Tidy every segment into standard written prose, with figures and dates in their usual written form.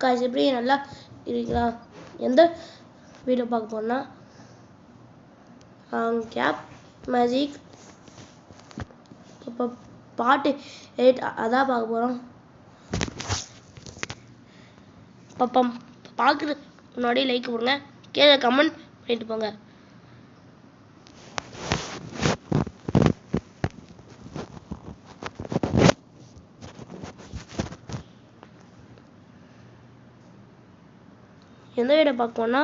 Guys எப்படி நல்லா இருக்கீங்களா? எந்த வீடியோ பார்க்க போனா கேப் மேஜிக் இப்போ பார்ட் 8 அதான் பார்க்க போகிறோம். பாப்பா பார்க்குறது முன்னாடி லைக் போடுங்க, கீழே கமெண்ட் பண்ணிட்டு போங்க. எந்த வீடியோ பார்க்கணும்னா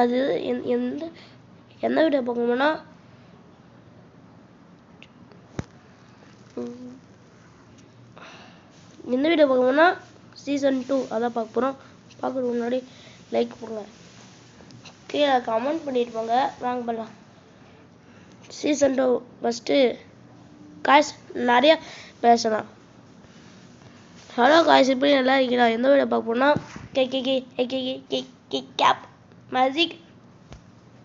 அது எந்த வீடியோ பார்க்கணும்னா எந்த வீடியோ பார்க்கணும்னா சீசன் 2 அதான் பார்க்க போகிறோம். பார்க்குறதுக்கு முன்னாடி லைக் போடுங்க, கீழே கமெண்ட் பண்ணிட்டு போங்க. வாங்க பண்ணலாம். சீசன் 2 ஃபஸ்ட்டு காய்ஸ் நிறைய பேசலாம். ஹலோ காய்ஸ், இப்படி நல்லா இருக்கீங்களா? எந்த வீடியோ பார்க்க போனா கேப் மேஜிக்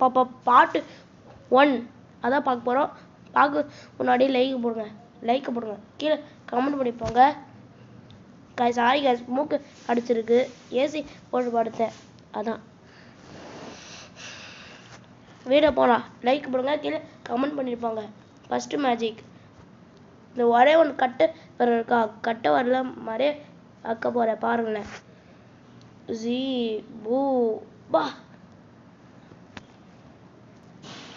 பாப்பா பார்ட் 1 அதான் பார்க்க போகிறோம். பார்க்க முன்னாடி லைக் போடுங்க, கீழே கமெண்ட் பண்ணி போங்க. காய்ஸ் சாரி காய்ஸ், மூக்கு அடிச்சிருக்கு, ஏசி போட்டு படுத்தேன் அதான். வீடியோ போகலாம், லைக் போடுங்க, கீழே கமெண்ட் பண்ணியிருப்பாங்க. ஃபஸ்ட்டு மேஜிக் இந்த ஒரே ஒன்று கட்டு இருக்கா, கட்ட வரல மாதிரியே அக்க போகிறேன் பாருங்களேன். ஜி பூ பா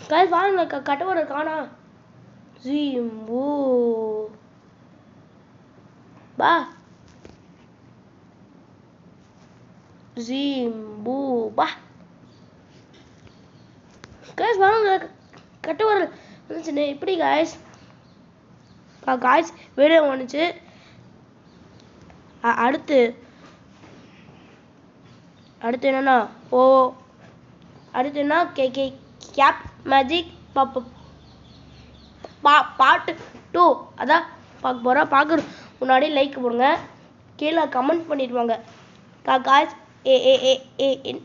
காய்ஸ் பாருங்க, கட்ட வர காணா. ஜி பூ பா ஜி பூ பா காய்ஸ் வாங்க, கட்ட வர வந்துச்சுன்னு இப்படி காய்ஸ். காய்ஸ் வீடியோ வந்துச்சு. அடுத்து என்னன்னா அடுத்து என்ன கேப் மேஜிக் பார்ட் 2 அதான் பார்க்க போகிறோம். பார்க்குற முன்னாடி லைக் போடுங்க, கீழே கமெண்ட் பண்ணிட்டு வாங்க. காய்ஸ்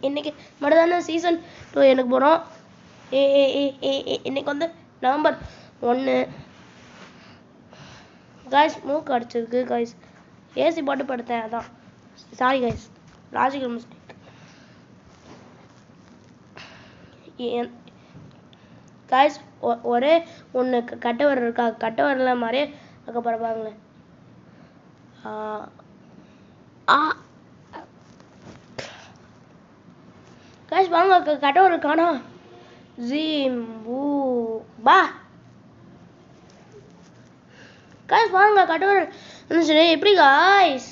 இன்னைக்கு மட்டும் தானே சீசன் 2 எனக்கு போகிறோம். இன்னைக்கு வந்து நவம்பர் 1 காய்ஸ். மூக்கு அடிச்சிருக்கு காய்ஸ், ஏசி போட்டு படுத்தேன் அதான். Sorry guys, logical mistake. Guys ஒரே ஒன்று கட்ட வர இருக்கா, கட்ட வரல மாதிரியே அதுக்கப்புறம் பாருங்களேன். காய்ஸ் வாங்க, கட்ட வர காணா. ஜீம் பூ பா காய்ஸ் வாங்க, கட்ட வர வந்துச்சு எப்படி காய்ஸ்.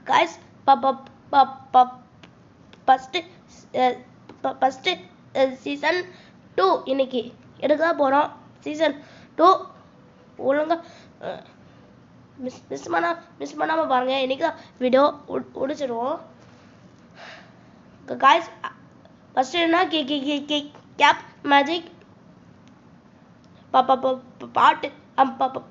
காய்ஸ் ஃபஸ்ட்டு சீசன் 2 இன்னைக்கு எடுக்க போகிறோம். சீசன் 2 ஒழுங்கா மிஸ் பண்ணாமல் பாருங்கள். இன்னைக்கு தான் வீடியோ முடிச்சிடுவோம் காய்ஸ். ஃபஸ்ட்டு என்ன கேப் மேஜிக் பார்ட் 3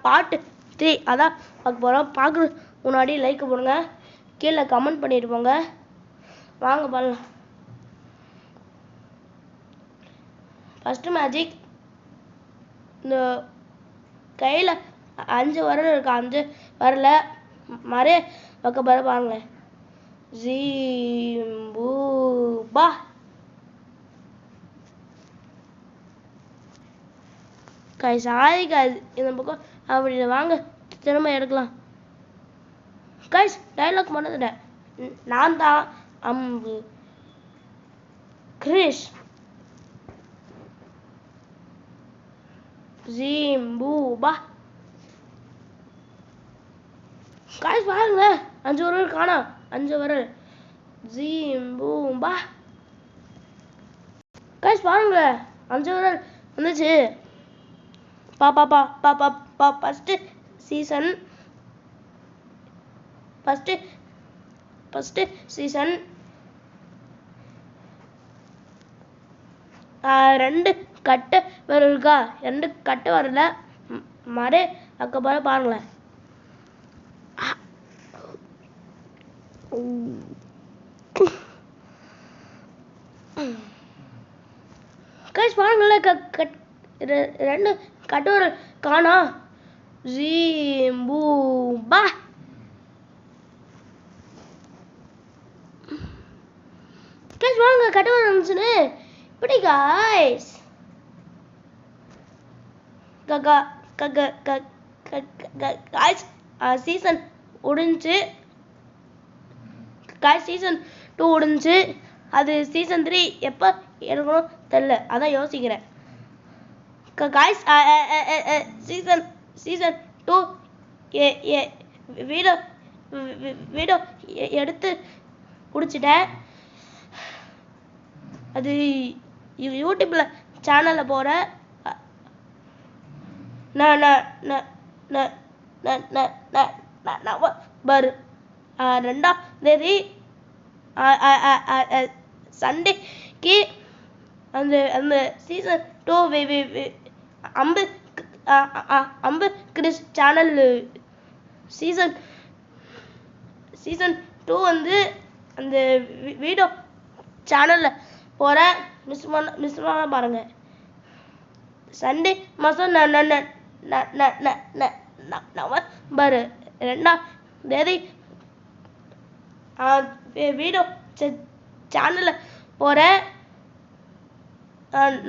பார்ட் 3 அதான் பார்க்க போகிறோம். பார்க்குறது முன்னாடி லைக் போடுங்க, கீழே கமெண்ட் பண்ணிட்டு போங்க. வாங்க பண்ணலாம். ஃபஸ்ட்டு மேஜிக் இந்த கையில் 5 விரல் இருக்கு, 5 விரல மறைய வைக்க போகிற பாருங்களேன். ஜீம்பூ பா காய்ஸ் சாரி காய்ஸ், இந்த பக்கம் அப்படி வாங்க திரும்ப எடுக்கலாம். காய்ஸ் டைலாக் பண்ணதுட்டேன், நான் தான் அம்பு கிரிஷ். ஜீம்பூ பா காய்ஸ் பாருங்க, 5 விரல் காணா, 5 விரல். ஜீம்பூ பா காய்ஸ் பாருங்க, 5 விரல் வந்துச்சு. ஃபஸ்ட்டு சீசன் 2 கட்ட விரல் இருக்கா, 2 கட்ட வரல மறை அக்கப்புறம் பாருங்களேன். கைஸ் பாருங்களேன், ரெண்டு கட்டுரை காணா. ஜீம்பூபா கைஸ் வாங்க, கட்டுரை இருந்துச்சுன்னு இப்படி கைஸ் கைஸ் சீசன் முடிஞ்சு கைஸ் சீசன் 2 முடிஞ்சு. அது சீசன் 3 எப்போ எடுக்கணும் தெரியல, அதான் யோசிக்கிறேன். கைஸ் சீசன் 2 வீடியோ எடுத்து முடிச்சிட்டேன். அது யூடியூப்ல சேனல்ல போற நவம்பர் 2ஆம் தேதி சண்டேக்கு அந்த சீசன் 2 அம்பு கிறிஸ் சேனல் சீசன் 2 வந்து அந்த வீடியோ சேனல்ல போற மிஸ் பண்ண பாருங்க. சண்டே மாதம் நவம்பர் 2ஆம் தேதி வீடியோ சேனல்ல போற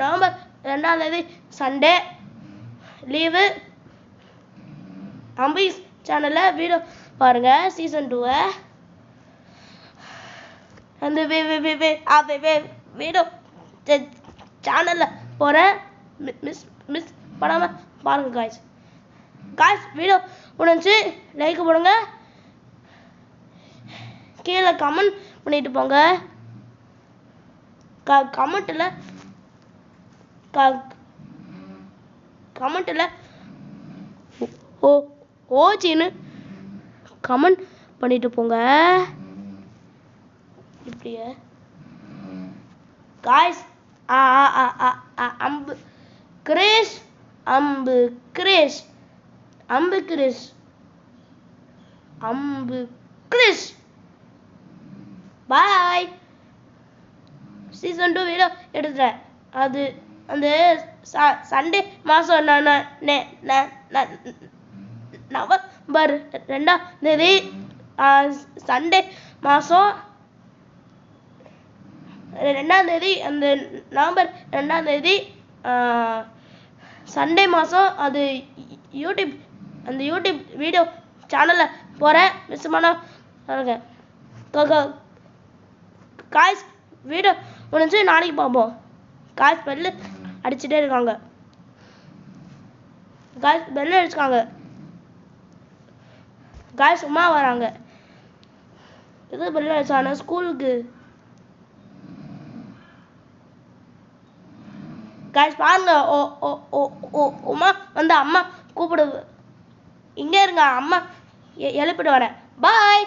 நவம்பர் 2ஆம் தேதி சண்டே லீவு. அம்பீஸ் சேனல்ல வீடியோ பாருங்க சீசன் 2. அந்த வீடியோ சேனல்ல போற மிஸ் பண்ணாம பாருங்க காய்ஸ். வீடியோ முடிஞ்சு லைக் போடுங்க, கீழே கமெண்ட் பண்ணிட்டு போங்க. கமெண்ட்ல ஓச்சின்னு கமெண்ட் பண்ணிட்டு போங்க. இப்படியே காய்ஸ் அம்பு கிறிஸ் பாய். சீசன் 2 வீடியோ எடுத்துட்டேன். அது அந்த சண்டே மாதம் நவம்பர் 2ஆம் தேதி சண்டே மாதம் 2ஆம் தேதி அந்த நவம்பர் 2ஆம் தேதி சண்டே மாதம் அது யூடியூப் வீடியோ சேனல்ல போற மிஸ் பண்ண காய்ஸ். வீடியோ முடிஞ்சு நாளைக்கு பார்ப்போம். காய்ஸ் பெல்லு அடிச்சுட்டே இருக்காங்க. Guys bell அடிச்சுக்காங்க. காய்ஸ் சும்மா வராங்க. எது பெல்லு அடிச்சானா ஸ்கூலுக்கு. காய்ஸ் பாருங்க, உமா வந்து அம்மா கூப்பிடு. இங்கே இருங்க, அம்மா எழுப்பிட்டு வரேன். பாய்.